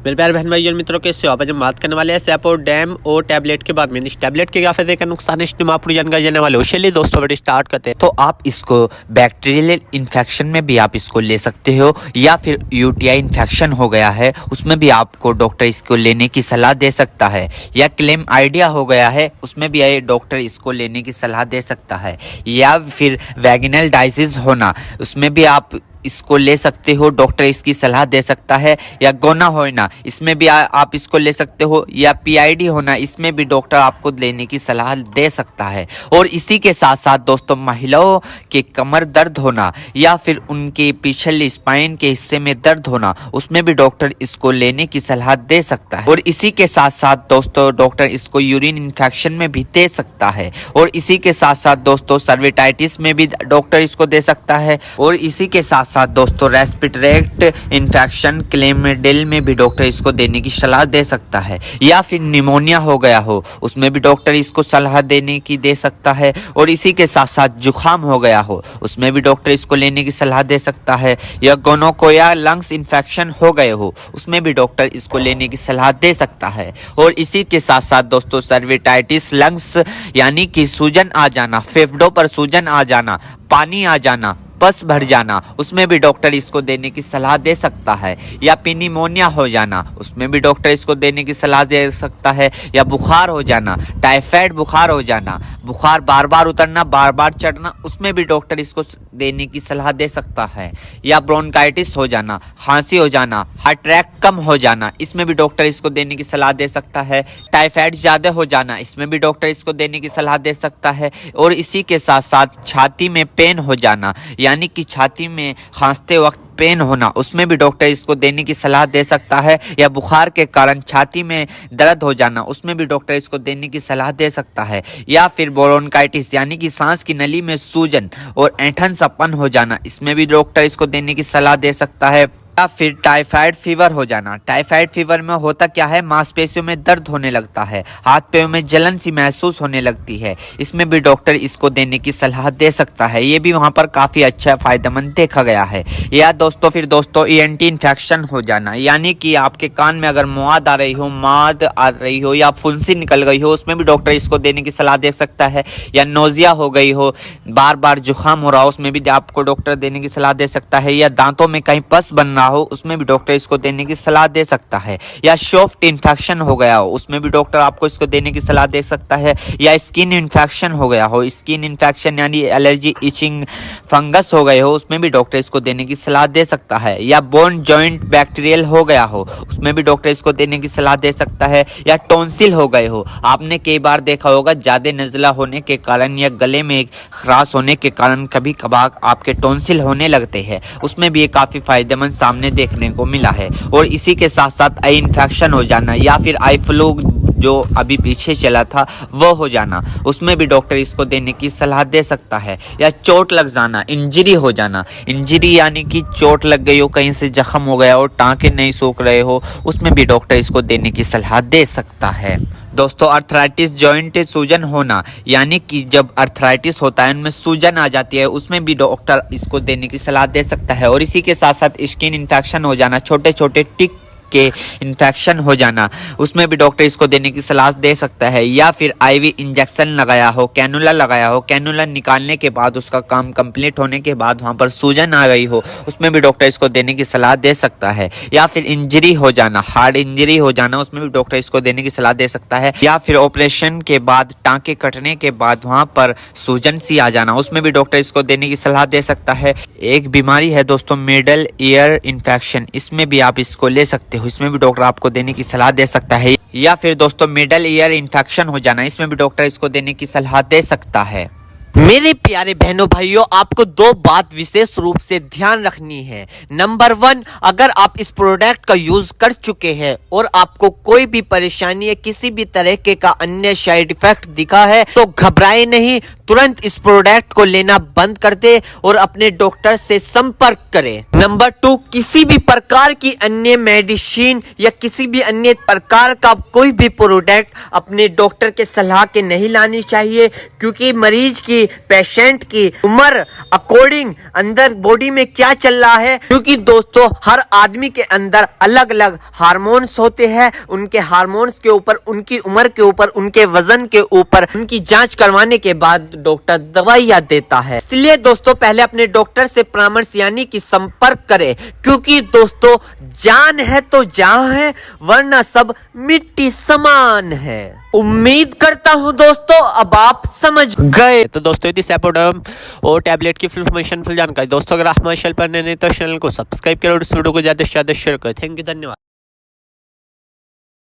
मेरे प्यारे बहन भाई और मित्रों, कैसे हो आप? आज हम बात करने वाले हैं सेपोडेम और टैबलेट के बाद में। इस टैबलेट के क्या फायदे का नुकसान है, इसमें आप पूरी जानकारी जानने वाले हो। चलिए दोस्तों वीडियो स्टार्ट करते हैं। तो आप इसको बैक्टीरियल इन्फेक्शन में भी आप इसको ले सकते हो, या फिर यूटीआई इन्फेक्शन हो गया है उसमें भी आपको डॉक्टर इसको लेने की सलाह दे सकता है, या क्लेम आइडिया हो गया है उसमें भी डॉक्टर इसको लेने की सलाह दे सकता है, या फिर वैगिनल डायसिस होना उसमें भी आप इसको ले सकते हो, डॉक्टर इसकी सलाह दे सकता है, या गोना होना इसमें भी आप इसको ले सकते हो, या पीआईडी होना इसमें भी डॉक्टर आपको लेने की सलाह दे सकता है। और इसी के साथ साथ दोस्तों महिलाओं के कमर दर्द होना या फिर उनके पिछले स्पाइन के हिस्से में दर्द होना उसमें भी डॉक्टर इसको लेने की सलाह दे सकता है। और इसी के साथ साथ दोस्तों डॉक्टर इसको यूरिन इन्फेक्शन में भी दे सकता है। और इसी के साथ साथ दोस्तों सर्विटाइटिस में भी डॉक्टर इसको दे सकता है। और इसी के साथ साथ दोस्तों रेस्पिरेटरी इन्फेक्शन क्लेमिडिल में भी डॉक्टर इसको देने की सलाह दे सकता है, या फिर निमोनिया हो गया हो उसमें भी डॉक्टर इसको सलाह देने की दे सकता है। और इसी के साथ साथ जुखाम हो गया हो उसमें भी डॉक्टर इसको लेने की सलाह दे सकता है, या गोनोकोया लंग्स इन्फेक्शन हो गए हो उसमें भी डॉक्टर इसको लेने की सलाह दे सकता है। और इसी के साथ साथ दोस्तों सर्विटाइटिस लंग्स यानी कि सूजन आ जाना, फेफड़ों पर सूजन आ जाना, पानी आ जाना, पस भर जाना उसमें भी डॉक्टर इसको देने की सलाह दे सकता है, या पिनीमोनिया हो जाना उसमें भी डॉक्टर इसको देने की सलाह दे सकता है, या बुखार हो जाना, टाइफाइड बुखार हो जाना, बुखार बार बार उतरना बार बार चढ़ना उसमें भी डॉक्टर इसको देने की सलाह दे सकता है, या ब्रोंकाइटिस हो जाना, खांसी हो जाना, हार्ट अटैक कम हो जाना इसमें भी डॉक्टर इसको देने की सलाह दे सकता है, टाइफाइड ज़्यादा हो जाना इसमें भी डॉक्टर इसको देने की सलाह दे सकता है। और इसी के साथ साथ छाती में पेन हो जाना यानी कि छाती में खांसते वक्त पेन होना उसमें भी डॉक्टर इसको देने की सलाह दे सकता है, या बुखार के कारण छाती में दर्द हो जाना उसमें भी डॉक्टर इसको देने की सलाह दे सकता है, या फिर ब्रोंकाइटिस यानी कि सांस की नली में सूजन और ऐंठन सपन हो जाना इसमें भी डॉक्टर इसको देने की सलाह दे सकता है, या फिर टाइफाइड फीवर हो जाना। टाइफाइड फीवर में होता क्या है, मांसपेशियों में दर्द होने लगता है, हाथ पैरों में जलन सी महसूस होने लगती है, इसमें भी डॉक्टर इसको देने की सलाह दे सकता है। ये भी वहाँ पर काफ़ी अच्छा फायदेमंद देखा गया है। या दोस्तों फिर दोस्तों ईएनटी इन्फेक्शन हो जाना यानी कि आपके कान में अगर मुआद आ रही हो, माद आ रही हो, या फुंसी निकल गई हो उसमें भी डॉक्टर इसको देने की सलाह दे सकता है, या नोजिया हो गई हो, बार बार जुकाम हो रहा हो उसमें भी आपको डॉक्टर देने की सलाह दे सकता है, या दांतों में कहीं पस बन रहा हो उसमें भी डॉक्टर इसको देने की सलाह दे सकता है, या सॉफ्ट इन्फेक्शन हो गया हो उसमें भी डॉक्टर आपको इसको देने की सलाह दे सकता है, या स्किन इन्फेक्शन हो गया हो, स्किन इन्फेक्शन यानी एलर्जी इचिंग फंगस हो गए हो उसमें भी डॉक्टर इसको देने की सलाह दे सकता है, या बोन जॉइंट बैक्टीरियल हो गया हो उसमें भी डॉक्टर इसको देने की सलाह दे सकता है, या टॉन्सिल हो गए हो। आपने कई बार देखा होगा ज्यादा नज़ला होने के कारण या गले में खराश होने के कारण कभी कभार आपके टॉन्सिल होने लगते हैं उसमें भी ये काफ़ी फायदेमंद सामने देखने को मिला है। और इसी के साथ साथ आई इन्फेक्शन हो जाना, या फिर आई फ्लू जो अभी पीछे चला था वो हो जाना उसमें भी डॉक्टर इसको देने की सलाह दे सकता है, या चोट लग जाना, इंजरी हो जाना, इंजरी यानी कि चोट लग गई हो, कहीं से जख्म हो गया हो, टांके नहीं सूख रहे हो उसमें भी डॉक्टर इसको देने की सलाह दे सकता है। दोस्तों अर्थराइटिस जॉइंट सूजन होना यानी कि जब अर्थराइटिस होता है उनमें सूजन आ जाती है उसमें भी डॉक्टर इसको देने की सलाह दे सकता है। और इसी के साथ साथ स्किन इन्फेक्शन हो जाना, छोटे छोटे टिक के इन्फेक्शन हो जाना उसमें भी डॉक्टर इसको देने की सलाह दे सकता है, या फिर आईवी इंजेक्शन लगाया हो, कैनुला लगाया हो, कैनुला निकालने के बाद उसका काम कंप्लीट होने के बाद वहां पर सूजन आ गई हो उसमें भी डॉक्टर इसको देने की सलाह दे सकता है, या फिर इंजरी हो जाना, हार्ड इंजरी हो जाना उसमें भी डॉक्टर इसको देने की सलाह दे सकता है, या फिर ऑपरेशन के बाद टांके कटने के बाद वहां पर सूजन सी आ जाना उसमें भी डॉक्टर इसको देने की सलाह दे सकता है। एक बीमारी है दोस्तों मिडल ईयर इन्फेक्शन, इसमें भी आप इसको ले सकते हो, इसमें भी डॉक्टर आपको देने की सलाह दे सकता है, या फिर दोस्तों मिडल ईयर इन्फेक्शन हो जाना इसमें भी डॉक्टर इसको देने की सलाह दे सकता है। मेरे प्यारे बहनों भाइयों, आपको दो बात विशेष रूप से ध्यान रखनी है। नंबर 1, अगर आप इस प्रोडक्ट का यूज कर चुके हैं और आपको कोई भी परेशानी या किसी भी तरह के का अन्य साइड इफेक्ट दिखा है तो घबराए नहीं, तुरंत इस प्रोडक्ट को लेना बंद कर दे और अपने डॉक्टर से संपर्क करें। नंबर 2, किसी भी प्रकार की अन्य मेडिसिन या किसी भी अन्य प्रकार का कोई भी प्रोडक्ट अपने डॉक्टर के सलाह के नहीं लानी चाहिए, क्योंकि मरीज की, पेशेंट की उम्र अकॉर्डिंग अंदर बॉडी में क्या चल रहा है, क्योंकि दोस्तों हर आदमी के अंदर अलग अलग हार्मोन्स होते हैं। उनके हार्मोन्स के ऊपर, उनकी उम्र के ऊपर, उनके वजन के ऊपर उनकी जांच करवाने के बाद डॉक्टर दवाइयां देता है। इसलिए दोस्तों पहले अपने डॉक्टर से परामर्श यानी कि संपर्क करें, क्योंकि दोस्तों जान है तो जहां है, वरना सब मिट्टी समान है। उम्मीद करता हूं दोस्तों अब आप समझ गए। तो दोस्तों इस एपोडम और टैबलेट की फुल इन्फॉर्मेशन, फुल जानकारी दोस्तों अगर आप हमारे चैनल पर नए हैं तो चैनल को सब्सक्राइब करें और इस वीडियो को ज्यादा से ज्यादा शेयर करें। थैंक यू, धन्यवाद।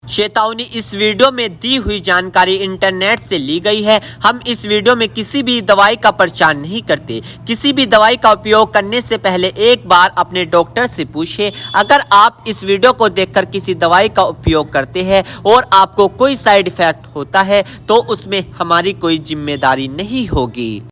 चेतावनी, इस वीडियो में दी हुई जानकारी इंटरनेट से ली गई है। हम इस वीडियो में किसी भी दवाई का प्रचार नहीं करते। किसी भी दवाई का उपयोग करने से पहले एक बार अपने डॉक्टर से पूछें। अगर आप इस वीडियो को देखकर किसी दवाई का उपयोग करते हैं और आपको कोई साइड इफेक्ट होता है तो उसमें हमारी कोई जिम्मेदारी नहीं होगी।